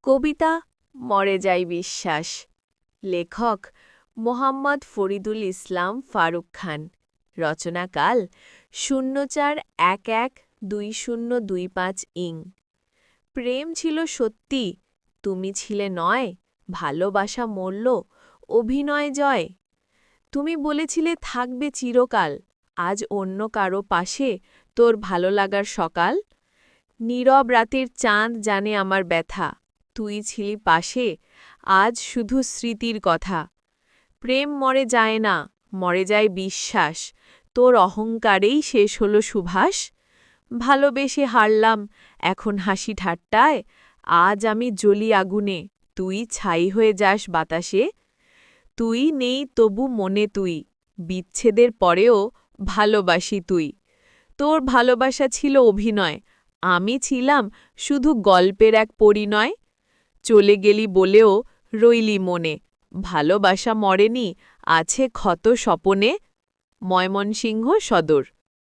কবিতা মরে যায় বিশ্বাস। লেখক মোহাম্মদ ফরিদুল ইসলাম ফারুক খান। রচনাকাল ০৪-১১-২০২৫ ইং। প্রেম ছিল সত্যি, তুমি ছিলে নয়, ভালোবাসা মরল, অভিনয় জয়। তুমি বলেছিলে থাকবে চিরকাল, আজ অন্য কারো পাশে তোর ভালো লাগার সকাল। নীরব রাতের চাঁদ জানে আমার ব্যথা, তুই ছিলি পাশে, আজ শুধু স্মৃতির কথা। প্রেম মরে যায় না, মরে যায় বিশ্বাস, তোর অহংকারেই শেষ হলো সুভাষ। ভালোবেসে হারলাম, এখন হাসি ঠাট্টায়, আজ আমি জ্বলি আগুনে, তুই ছাই হয়ে যাস বাতাসে। তুই নেই তবু মনে তুই, বিচ্ছেদের পরেও ভালোবাসি তুই। তোর ভালোবাসা ছিল অভিনয়, আমি ছিলাম শুধু গল্পের এক পরিণয়। চলে গেলি বলেও রইলি মনে, ভালোবাসা মরেনি, আছে ক্ষত স্বপনে। ময়মনসিংহ সদর।